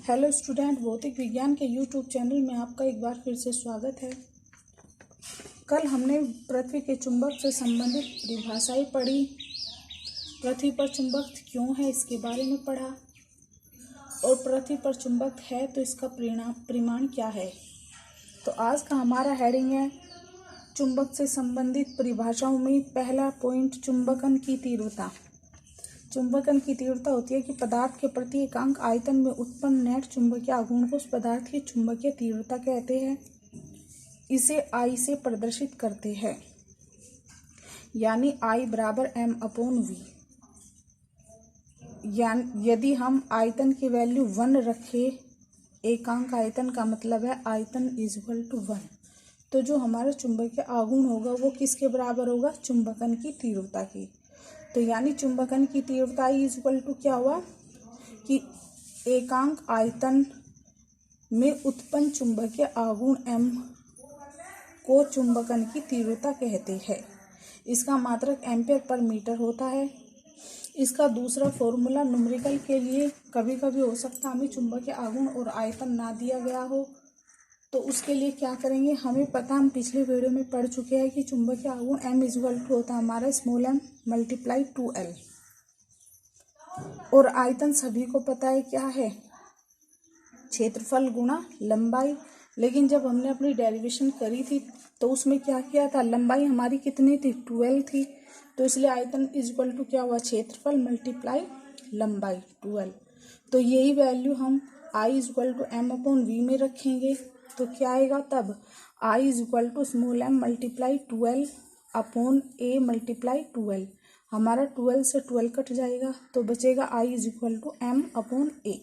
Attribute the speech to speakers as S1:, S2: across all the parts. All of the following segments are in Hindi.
S1: हेलो स्टूडेंट, भौतिक विज्ञान के यूट्यूब चैनल में आपका एक बार फिर से स्वागत है। कल हमने पृथ्वी के चुंबक से संबंधित परिभाषाएं पढ़ी। पृथ्वी पर चुंबक क्यों है इसके बारे में पढ़ा, और पृथ्वी पर चुंबक है तो इसका परिमाण क्या है। तो आज का हमारा हेडिंग है चुंबक से संबंधित परिभाषाओं में पहला पॉइंट, चुंबकन की तीव्रता। चुंबकन की तीव्रता होती है कि पदार्थ के प्रति एकांक आयतन में उत्पन्न नेट चुंबकीय आघूर्ण को उस पदार्थ की चुंबकीय तीव्रता कहते हैं। इसे I से प्रदर्शित करते हैं, यानी I बराबर m/v। यदि हम आयतन की वैल्यू 1 रखें, एकांक आयतन का मतलब है आयतन = 1, तो जो हमारा चुंबकीय आघूर्ण होगा वो किसके बराबर होगा? चुंबकन की तीव्रता की। तो यानी चुंबकन की तीव्रता I क्या हुआ कि एकांक आयतन में उत्पन्न चुंबकीय आघूर्ण m को चुंबकन की तीव्रता कहते हैं। इसका मात्रक एम्पीयर पर मीटर होता है। इसका दूसरा फॉर्मूला न्यूमेरिकल के लिए कभी कभी हो सकता है हमें चुंबकीय आघूर्ण और आयतन ना दिया गया हो, तो उसके लिए क्या करेंगे, हमें पता, हम पिछले वीडियो में पढ़ चुके हैं कि चुंबकीय आघूर्ण m होता है हमारा m × 2l, और आयतन सभी को पता है क्या है, क्षेत्रफल गुणा लंबाई। लेकिन जब हमने अपनी डेरिवेशन करी थी तो उसमें क्या किया था, लंबाई हमारी कितनी थी? 12 थी, तो इसलिए आयतन = क्या हुआ? क्षेत्रफल × लंबाई 12। तो यही वैल्यू हम I = m/v में रखेंगे तो क्या आएगा तब? I = m × 12/a × 12। हमारा 12 से 12 कट जाएगा तो बचेगा I = m/a।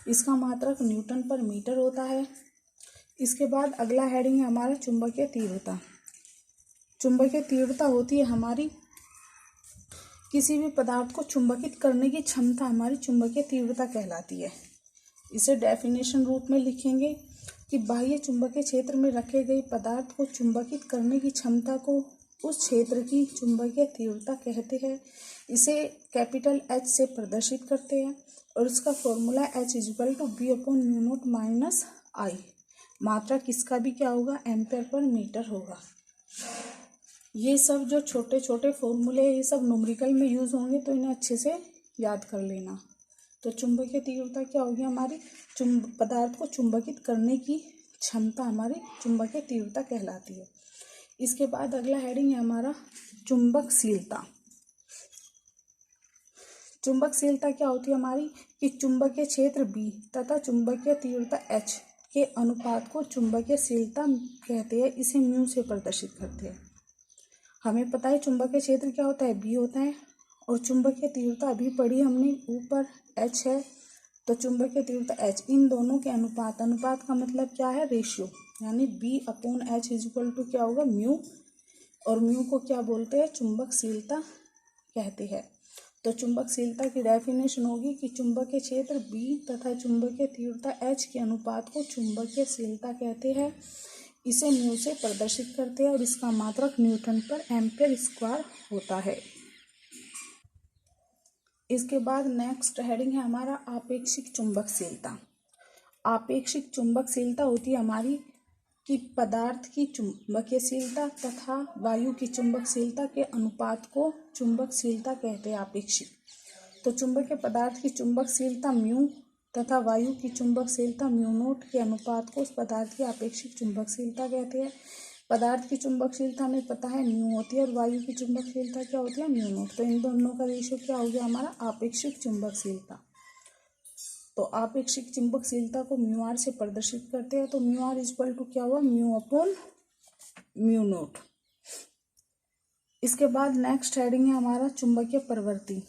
S1: इसका मात्रक न्यूटन पर मीटर होता है। इसके बाद अगला हेडिंग है हमारा चुंबकीय तीव्रता। चुंबकीय तीव्रता होती है हमारी किसी भी पदार्थ को चुंबकित करने की क्षमता, हमारी चुंबकीय तीव्रता कहलाती है। इसे डेफिनेशन रूप में लिखेंगे कि बाह्य चुंबकीय क्षेत्र में रखे गए पदार्थ को चुंबकित करने की क्षमता को उस क्षेत्र की चुंबकीय तीव्रता कहते हैं। इसे कैपिटल H से प्रदर्शित करते हैं और इसका फॉर्मूला H = v/μ0 - I। मात्रा किसका भी क्या होगा? एम्पीयर पर मीटर होगा। ये सब जो छोटे छोटे फॉर्मूले ये सब न्यूमेरिकल में यूज होंगे, तो इन्हें अच्छे से याद कर लेना। तो चुंबकीय तीव्रता क्या होगी? हमारी पदार्थ को चुंबकित करने की क्षमता हमारी चुंबकीय तीव्रता कहलाती है। इसके बाद अगला हेडिंग है हमारा चुंबकशीलता। चुंबकशीलता क्या होती है हमारी कि चुंबकीय क्षेत्र B तथा चुंबकीय तीव्रता H के अनुपात को चुंबकीयशीलता कहते हैं। इसे म्यू से प्रदर्शित करते हैं। हमें पता है चुंबकीय क्षेत्र क्या होता है? B होता है, और चुंबकीय तीव्रता अभी पढ़ी हमने, ऊपर H है, तो चुंबकीय तीव्रता H, इन दोनों के अनुपात का मतलब क्या है? रेशियो, यानी B/H = क्या होगा? म्यू, और म्यू को क्या बोलते हैं? चुंबकशीलता कहते हैं। तो चुंबकशीलता की डेफिनेशन होगी कि चुंबकीय क्षेत्र B तथा चुंबकीय तीव्रता H के अनुपात को चुंबकीयशीलता कहते हैं। इसे म्यू से प्रदर्शित करते हैं और इसका मात्रक न्यूटन पर एम्पीयर स्क्वायर होता है। इसके बाद नेक्स्ट हेडिंग है हमारा आपेक्षिक चुंबकशीलता। आपेक्षिक चुंबकशीलता होती है हमारी कि पदार्थ की चुंबकीयशीलता तथा वायु की चुंबकशीलता के अनुपात को चुंबकशीलता कहते हैं, आपेक्षिक। तो चुंबकीय पदार्थ की चुंबकशीलता म्यू तथा वायु की चुंबकशीलता μ0 के अनुपात को उस पदार्थ की आपेक्षिक चुंबकशीलता कहते हैं। पदार्थ की चुंबकशीलता हमें पता है म्यू होती है, और वायु की चुंबकशीलता क्या होती है? μ0। तो इन दोनों का रेशियो क्या हो गया हमारा? आपेक्षिक चुंबकशीलता। तो आपेक्षिक चुंबकशीलता को μr से प्रदर्शित करते हैं। तो μr = क्या हुआ? μ/μ0। इसके बाद नेक्स्ट हेडिंग है हमारा चुंबकीय प्रवृत्ति।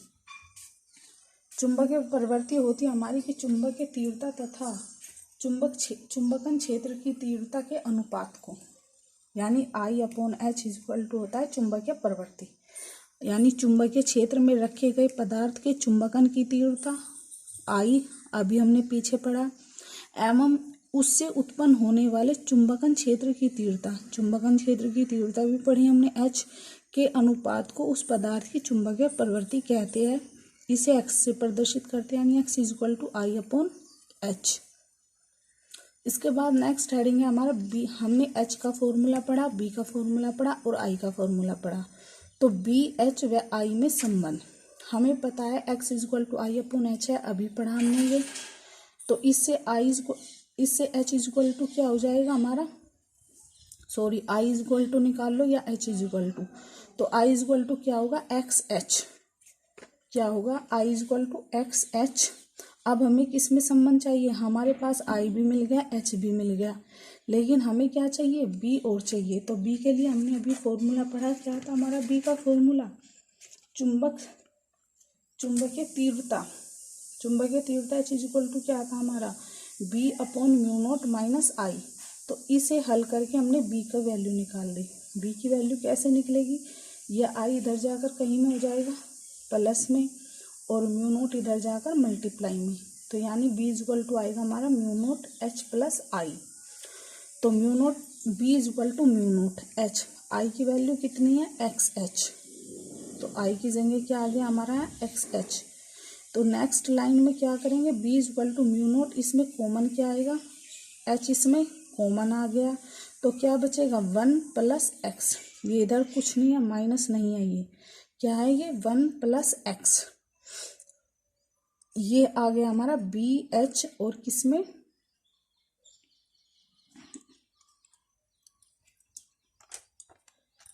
S1: चुंबकीय प्रवृत्ति होती है हमारी कि चुंबकीय तीव्रता तथा चुंबकन क्षेत्र की तीव्रता के अनुपात को, यानी I/H होता है चुंबकीय प्रवृत्ति, यानी चुंबकीय क्षेत्र में रखे गए पदार्थ के चुंबकन की तीव्रता I, अभी हमने पीछे पढ़ा, एवं उससे उत्पन्न होने वाले चुंबकन क्षेत्र की तीव्रता, चुंबकन क्षेत्र की तीव्रता भी पढ़ी हमने, H के अनुपात को उस पदार्थ की चुंबकीय प्रवृत्ति कहते हैं। इसे x से प्रदर्शित करते हैं, यानी x = I/H। H। इसके बाद नेक्स्ट हेडिंग है हमारा बी। हमने H का फॉर्मूला पढ़ा, B का फॉर्मूला पढ़ा और I का फॉर्मूला पढ़ा। तो B, H व I में संबंध हमें पता है x equal to I upon h है, अभी पढ़ा हमने ये। तो इससे h इक्वल टू क्या हो जाएगा हमारा, सॉरी I इक्वल टू निकाल लो या h इक्वल टू। तो I इक्वल टू क्या होगा, एक्स एच। क्या होगा, I equal to x h. अब हमें किस में संबंध चाहिए, हमारे पास I भी मिल गया, H भी मिल गया, लेकिन हमें क्या चाहिए, B और चाहिए। तो B के लिए हमने अभी फॉर्मूला पढ़ा, क्या था हमारा B का फॉर्मूला, चुंबकीय तीव्रता H इक्वल टू क्या था हमारा, B upon mu naught minus I। तो इसे हल करके हमने B का वैल्यू निकाल ली। B की वैल्यू कैसे निकलेगी, यह I इधर जाकर कहीं में हो जाएगा प्लस में और म्यू नोट इधर जाकर मल्टीप्लाई में। तो यानी B इक्वल टू आएगा हमारा mu not H plus I। तो mu not B equal to mu not H, I की वैल्यू कितनी है, एक्स एच। तो I की जगह क्या आ गया हमारा है, एक्स एच। तो नेक्स्ट लाइन में क्या करेंगे, B equal to mu not, इसमें कॉमन क्या आएगा, H इसमें कॉमन आ गया, तो क्या बचेगा 1 प्लस एक्स। ये इधर कुछ नहीं है, माइनस नहीं है, ये क्या है, ये 1 प्लस एक्स। ये आ गया हमारा बी एच और किसमें,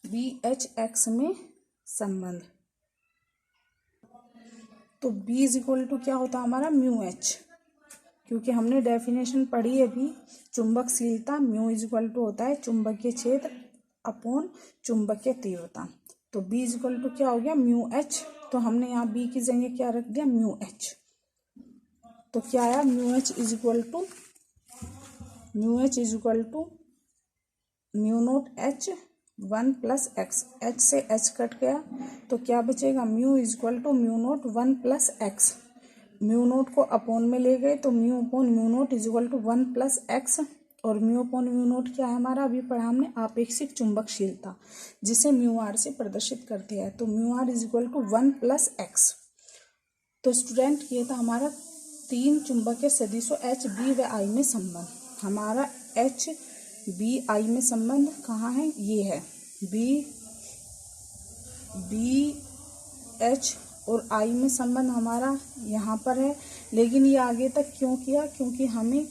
S1: बी एच एक्स में संबंध। तो B इज इक्वल टू क्या होता है हमारा, म्यू एच, क्योंकि हमने डेफिनेशन पढ़ी है अभी, चुंबकशीलता म्यू इज इक्वल टू होता है चुंबकीय क्षेत्र अपॉन चुंबकीय तीव्रता। तो B इज इक्वल टू क्या हो गया, म्यू एच। तो हमने यहाँ B की जगह क्या रख दिया, म्यू एच। तो क्या आया, mu h is equal to mu not H 1 plus x. H से एच कट गया तो क्या बचेगा, mu is equal to mu not 1 plus x. Mu not को अपॉन में ले गए तो mu upon mu not is equal to 1 plus x. और म्यू अपॉन म्यू नोट क्या है हमारा, अभी पढ़ा हमने आपेक्षिक चुंबकशीलता, जिसे म्यू आर से प्रदर्शित करते हैं। तो mu r is equal to 1 plus x. तो स्टूडेंट ये था हमारा 3 चुंबकीय सदिशों H, B व I में संबंध। हमारा H, B, I में संबंध कहाँ है, ये है B, H और I में संबंध हमारा यहाँ पर है। लेकिन ये आगे तक क्यों किया, क्योंकि हमें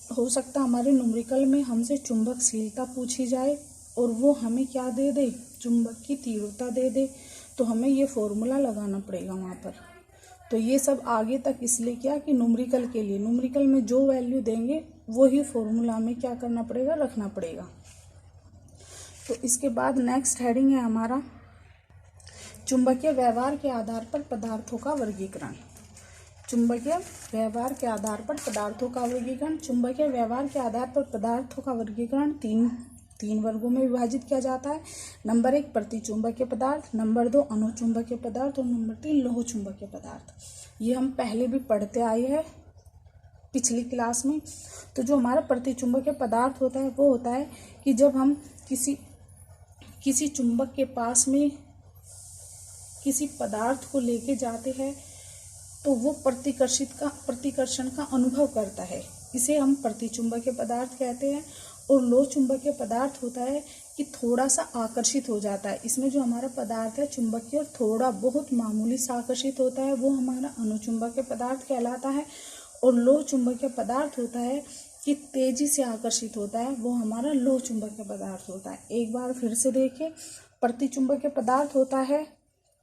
S1: हो सकता हमारे न्यूमेरिकल में हमसे चुंबकशीलता पूछी जाए और वो हमें क्या दे दे, चुंबक की तीव्रता दे दे, तो हमें ये फॉर्मूला लगाना पड़ेगा वहाँ पर। तो ये सब आगे तक इसलिए क्या कि न्यूमेरिकल के लिए, न्यूमेरिकल में जो वैल्यू देंगे वो ही फॉर्मूला में क्या करना पड़ेगा, रखना पड़ेगा। तो इसके बाद नेक्स्ट हेडिंग है हमारा चुंबकीय व्यवहार के आधार पर पदार्थों का वर्गीकरण। चुंबकीय व्यवहार के आधार पर पदार्थों का वर्गीकरण। चुंबकीय व्यवहार के आधार पर पदार्थों का वर्गीकरण तीन वर्गों में विभाजित किया जाता है। नंबर 1 प्रतिचुंबकीय पदार्थ, नंबर 2 अनुचुंबकीय पदार्थ और नंबर 3 लोह चुंबकीय पदार्थ। ये हम पहले भी पढ़ते आए हैं पिछली क्लास में। तो जो हमारा प्रतिचुंबकीय पदार्थ होता है वो होता है कि जब हम किसी चुंबक के पास में किसी पदार्थ को लेके जाते हैं तो वो प्रतिकर्षण का अनुभव करता है, इसे हम प्रतिचुंबकीय पदार्थ कहते हैं। और लोह चुंबकीय पदार्थ होता है कि थोड़ा सा आकर्षित हो जाता है, इसमें जो हमारा पदार्थ है चुंबकीय और थोड़ा बहुत मामूली सा आकर्षित होता है, वो हमारा अनुचुंबकीय पदार्थ कहलाता है। और लोह चुंबकीय पदार्थ होता है कि तेजी से आकर्षित होता है, वो हमारा लोह चुंबकीय पदार्थ होता है। एक बार फिर से देखिए, प्रतिचुंबकीय पदार्थ होता है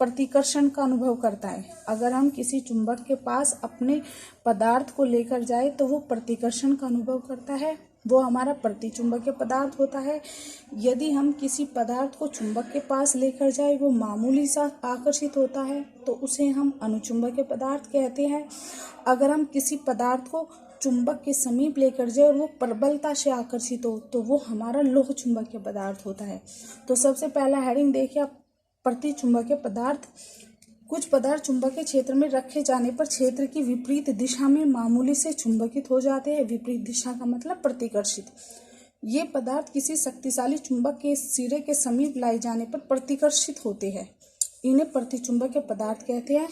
S1: प्रतिकर्षण का अनुभव करता है। अगर हम किसी चुंबक के पास अपने पदार्थ को लेकर जाए तो वो प्रतिकर्षण का अनुभव करता है, वो हमारा प्रतिचुंबकीय पदार्थ होता है। यदि हम किसी पदार्थ को चुंबक के पास लेकर जाए वो मामूली सा आकर्षित होता है तो उसे हम अनुचुंबकीय पदार्थ कहते हैं। अगर हम किसी पदार्थ को चुंबक के समीप लेकर जाए और वो प्रबलता से आकर्षित हो तो वो हमारा लोह चुंबकीय पदार्थ होता है। तो सबसे पहला हेडिंग देखिए आप, प्रतिचुंबकीय पदार्थ। कुछ पदार्थ चुंबकीय क्षेत्र में रखे जाने पर क्षेत्र की विपरीत दिशा में मामूली से चुंबकित हो जाते हैं। विपरीत दिशा का मतलब प्रतिकर्षित। ये पदार्थ किसी शक्तिशाली चुंबक के सिरे के समीप लाए जाने पर प्रतिकर्षित होते हैं, इन्हें प्रतिचुंबकीय पदार्थ कहते हैं।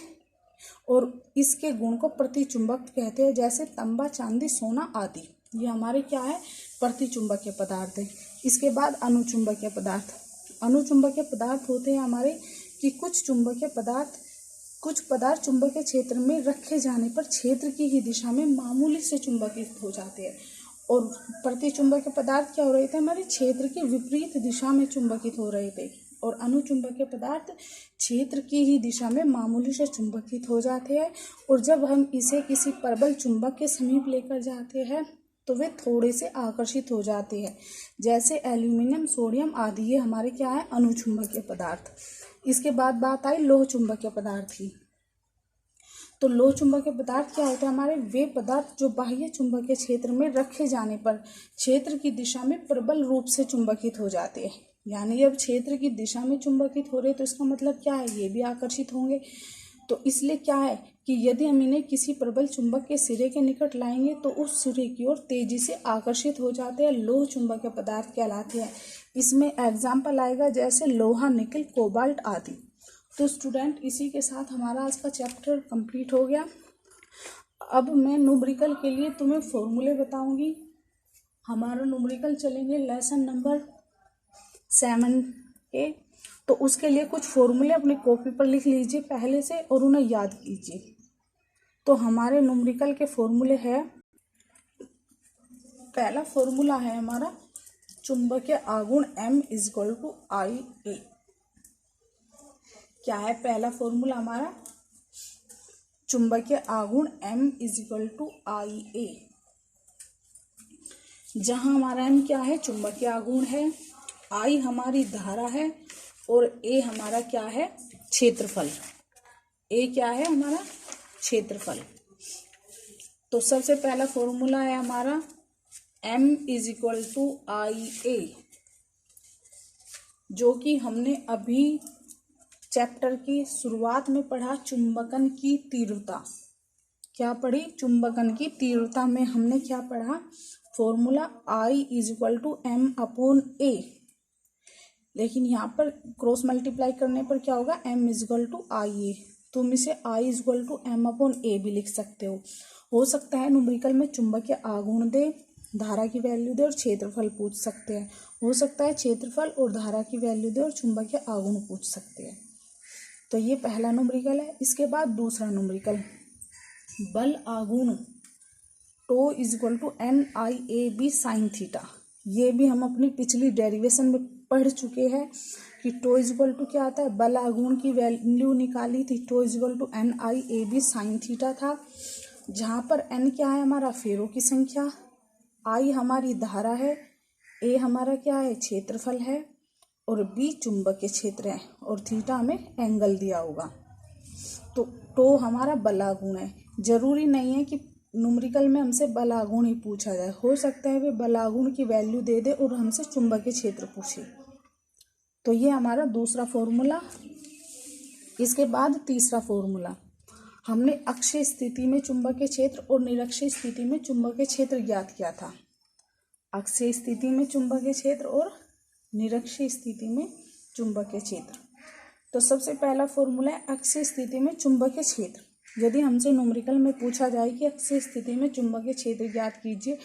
S1: और इसके गुण को प्रतिचुंबक कहते हैं, जैसे तांबा, चांदी, सोना आदि। ये हमारे क्या है, प्रतिचुंबकीय पदार्थ है। इसके बाद अनुचुंबकीय पदार्थ। अनुचुंबकीय पदार्थ होते हैं हमारे कि कुछ पदार्थ चुंबकीय क्षेत्र में रखे जाने पर क्षेत्र की ही दिशा में मामूली से चुंबकित हो जाते हैं। और प्रतिचुंबकीय पदार्थ क्या हो रहे थे, हमारे क्षेत्र के विपरीत दिशा में चुंबकित हो रहे थे। और अनुचुंबकीय पदार्थ क्षेत्र की ही दिशा में मामूली से चुंबकित हो जाते हैं। और जब हम इसे किसी प्रबल चुंबक के समीप लेकर जाते हैं तो वे थोड़े से आकर्षित हो जाते हैं, जैसे एल्यूमिनियम, सोडियम आदि। ये हमारे क्या है, अनुचुंबकीय पदार्थ। इसके बाद बात आई लोह चुंबकीय पदार्थ की। तो लोह चुंबकीय पदार्थ क्या होता है, हमारे वे पदार्थ जो बाह्य चुंबकीय क्षेत्र में रखे जाने पर क्षेत्र की दिशा में प्रबल रूप से चुंबकित हो जाते हैं। यानी जब क्षेत्र की दिशा में चुंबकित हो रहे तो इसका मतलब क्या है, ये भी आकर्षित होंगे। तो इसलिए क्या है कि यदि हम इन्हें किसी प्रबल चुंबक के सिरे के निकट लाएंगे तो उस सिरे की ओर तेजी से आकर्षित हो जाते हैं, लोह चुंबकीय पदार्थ कहलाते हैं। इसमें एग्जाम्पल आएगा जैसे लोहा, निकल, कोबाल्ट आदि। तो स्टूडेंट, इसी के साथ हमारा आज का चैप्टर कंप्लीट हो गया। अब मैं न्यूमेरिकल के लिए तुम्हें फॉर्मूले बताऊंगी। हमारा न्यूमेरिकल चलेंगे लेसन नंबर 7 के। तो उसके लिए कुछ फॉर्मूले अपनी कॉपी पर लिख लीजिए पहले से और उन्हें याद कीजिए। तो हमारे न्यूमेरिकल के फॉर्मूले है, पहला फॉर्मूला है हमारा चुंबकीय आघूर्ण M = IA। क्या है पहला फॉर्मूला हमारा, चुंबकीय आघूर्ण M = IA। जहां हमारा M क्या है, चुंबकीय आघूर्ण है, I हमारी धारा है और A हमारा क्या है, क्षेत्रफल। A क्या है हमारा, क्षेत्रफल। तो सबसे पहला फॉर्मूला है हमारा M = IA, जो कि हमने अभी चैप्टर की शुरुआत में पढ़ा, चुंबकन की तीव्रता। क्या पढ़ी, चुंबकन की तीव्रता में हमने क्या पढ़ा, फॉर्मूला I = M/A। लेकिन यहाँ पर क्रॉस मल्टीप्लाई करने पर क्या होगा, M = IA। तुम इसे I = M/A भी लिख सकते हो सकता है न्यूमेरिकल में चुंबकीय आघूर्ण दे, धारा की वैल्यू दे और क्षेत्रफल पूछ सकते हैं। हो सकता है क्षेत्रफल और धारा की वैल्यू दे और चुंबकीय आघूर्ण पूछ सकते हैं। तो ये पहला न्यूमेरिकल है। इसके बाद दूसरा न्यूमेरिकल, बल आघूर्ण टो = NIAB sin θ। ये भी हम अपनी पिछली डेरिवेशन में पढ़ चुके हैं कि टो = क्या आता है, बल आघूर्ण की वैल्यू निकाली थी, टो = NIAB sin θ था। जहाँ पर N क्या है हमारा, फेरों की संख्या, I हमारी धारा है, A हमारा क्या है, क्षेत्रफल है और B चुंबकीय क्षेत्र है और थीटा में एंगल दिया होगा। तो टो हमारा बल आघूर्ण है। जरूरी नहीं है कि न्यूमेरिकल में हमसे बल आघूर्ण ही पूछा जाए, हो सकता है वे बल आघूर्ण की वैल्यू दे दे और हमसे चुंबकीय क्षेत्र पूछे। तो ये हमारा दूसरा फॉर्मूला। इसके बाद तीसरा फॉर्मूला, हमने अक्षीय स्थिति में चुंबकीय क्षेत्र और निरक्षीय स्थिति में चुंबकीय क्षेत्र ज्ञात किया था। अक्षीय स्थिति में चुंबकीय क्षेत्र और निरक्षीय स्थिति में चुंबकीय क्षेत्र। तो सबसे पहला फॉर्मूला है अक्षीय स्थिति में चुंबकीय क्षेत्र। यदि हमसे न्यूमेरिकल में पूछा जाए कि अक्षीय स्थिति में चुंबकीय क्षेत्र ज्ञात कीजिए,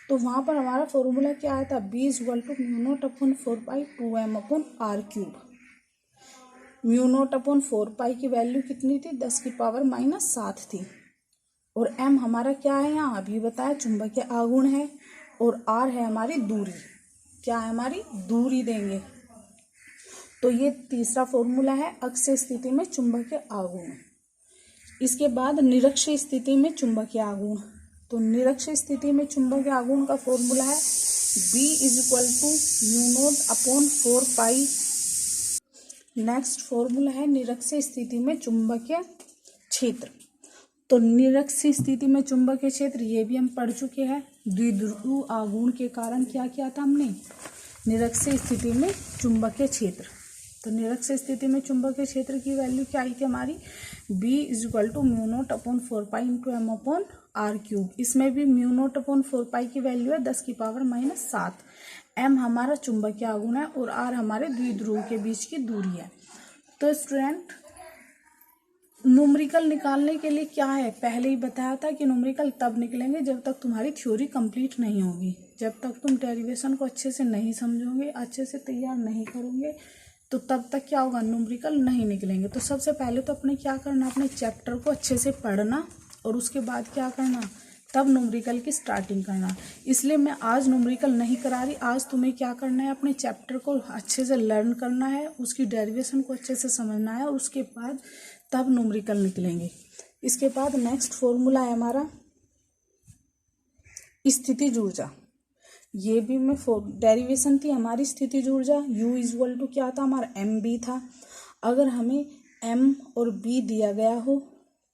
S1: तो वहाँ पर हमारा फॉर्मूला क्या आया था, B = μ0/4π2m/r³। μ0/4π की वैल्यू कितनी थी, 10⁻⁻7 थी। और M हमारा क्या है, यहाँ अभी बताया चुंबकीय आघूर्ण है और R है हमारी दूरी। क्या है, हमारी दूरी देंगे। तो ये तीसरा फॉर्मूला है अक्षीय स्थिति में चुंबकीय आघूर्ण। इसके बाद निरक्षीय स्थिति में चुंबकीय आघूर्ण। तो निरक्षीय स्थिति में चुंबकीय आघूर्ण का फॉर्मूला है B = μ0/4π। नेक्स्ट फॉर्मूला है निरक्षीय स्थिति में चुंबकीय क्षेत्र। तो निरक्षीय स्थिति में चुंबकीय क्षेत्र ये भी हम पढ़ चुके हैं। द्विध्रुव आघूर्ण के कारण क्या किया था हमने, निरक्षीय स्थिति में चुंबकीय क्षेत्र। तो निरक्षीय स्थिति में चुंबकीय क्षेत्र की वैल्यू क्या आई थी हमारी, B = μ0/4π × m/r³। इसमें भी μ0/4π की वैल्यू है 10⁻⁻7। M हमारा चुंबकीय आघूर्ण है और R हमारे द्विध्रुव के बीच की दूरी है। तो स्टूडेंट, न्यूमेरिकल निकालने के लिए क्या है, पहले ही बताया था कि न्यूमेरिकल तब निकलेंगे जब तक तुम्हारी थ्योरी कंप्लीट नहीं होगी, जब तक तुम डेरिवेशन को अच्छे से नहीं समझोगे, अच्छे से तैयार नहीं करोगे, तो तब तक क्या होगा, न्यूमेरिकल नहीं निकलेंगे। तो सबसे पहले तो अपने क्या करना, अपने चैप्टर को अच्छे से पढ़ना और उसके बाद क्या करना, तब न्यूमेरिकल की स्टार्टिंग करना। इसलिए मैं आज न्यूमेरिकल नहीं करा रही, आज तुम्हें क्या करना है, अपने चैप्टर को अच्छे से लर्न करना है, उसकी डेरिवेशन को अच्छे से समझना है और उसके बाद तब न्यूमेरिकल निकलेंगे। इसके बाद नेक्स्ट फॉर्मूला है हमारा स्थितिज ऊर्जा। ये भी मैं डेरिवेशन थी हमारी स्थितिज ऊर्जा। U इक्वल टू क्या था हमारा mb था। अगर हमें m और b दिया गया हो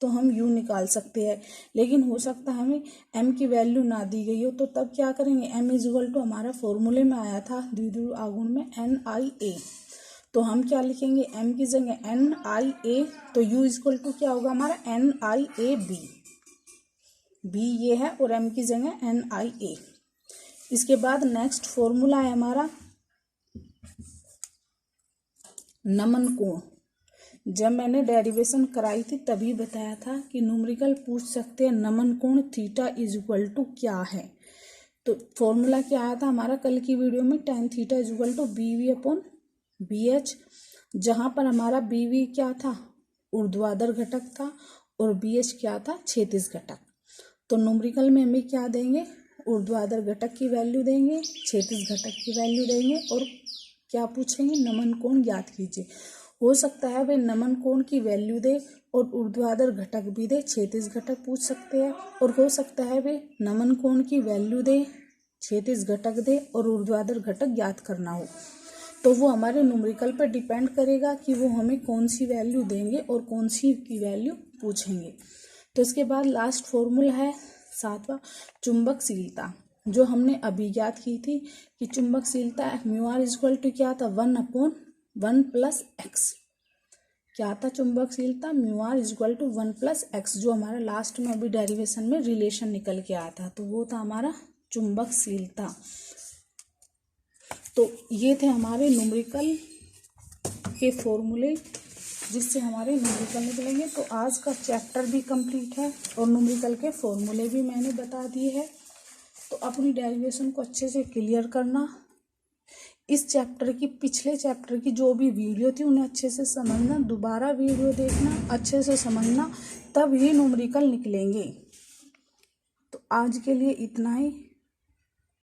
S1: तो हम U निकाल सकते हैं, लेकिन हो सकता है हमें m की वैल्यू ना दी गई हो, तो तब क्या करेंगे, m इक्वल टू हमारा फॉर्मूले में आया था द्विध्रुव आघूर्ण में NIA, तो हम क्या लिखेंगे, m की जगह NIA, तो U इक्वल टू क्या होगा हमारा NIAB, b ये है और m की जगह NIA। इसके बाद नेक्स्ट फॉर्मूला है हमारा नमन कोण। जब मैंने डेरिवेशन कराई थी तभी बताया था कि न्यूमेरिकल पूछ सकते हैं नमन कोण थीटा इज इक्वल टू क्या है। तो फॉर्मूला क्या आया था हमारा कल की वीडियो में, tan theta is equal to BV/BH, जहाँ पर हमारा BV क्या था, ऊर्ध्वाधर घटक था और BH क्या था, क्षैतिज घटक। तो न्यूमेरिकल में हमें क्या देंगे, ऊर्ध्वाधर घटक की वैल्यू देंगे, क्षैतिज घटक की वैल्यू देंगे और क्या पूछेंगे, नमन कोण ज्ञात कीजिए। हो सकता है वे नमन कोण की वैल्यू दे और ऊर्ध्वाधर घटक भी दे, क्षैतिज घटक पूछ सकते हैं, और हो सकता है वे नमन कोण की वैल्यू दे, क्षैतिज घटक दे और ऊर्ध्वाधर घटक ज्ञात करना हो। तो वो हमारे न्यूमेरिकल पर डिपेंड करेगा कि वो हमें कौन सी वैल्यू देंगे और कौन सी की वैल्यू पूछेंगे। तो इसके बाद लास्ट फॉर्मूला है 7वां, चुंबकशीलता, जो हमने अभी ज्ञात की थी कि चुंबकशीलता μr इक्वल टू क्या था, 1/1 + x। क्या था चुंबकशीलता, μr इक्वल टू 1 + x, जो हमारा लास्ट में अभी डेरिवेशन में रिलेशन निकल के आया था, तो वो था हमारा चुंबकशीलता। तो ये थे हमारे न्यूमेरिकल के फॉर्मूले जिससे हमारे न्यूमेरिकल निकलेंगे। तो आज का चैप्टर भी कंप्लीट है और न्यूमेरिकल के फॉर्मूले भी मैंने बता दिए हैं। तो अपनी डेरिवेशन को अच्छे से क्लियर करना, इस चैप्टर की पिछले चैप्टर की जो भी वीडियो थी उन्हें अच्छे से समझना, दोबारा वीडियो देखना, अच्छे से समझना, तब ही न्यूमेरिकल निकलेंगे। तो आज के लिए इतना ही।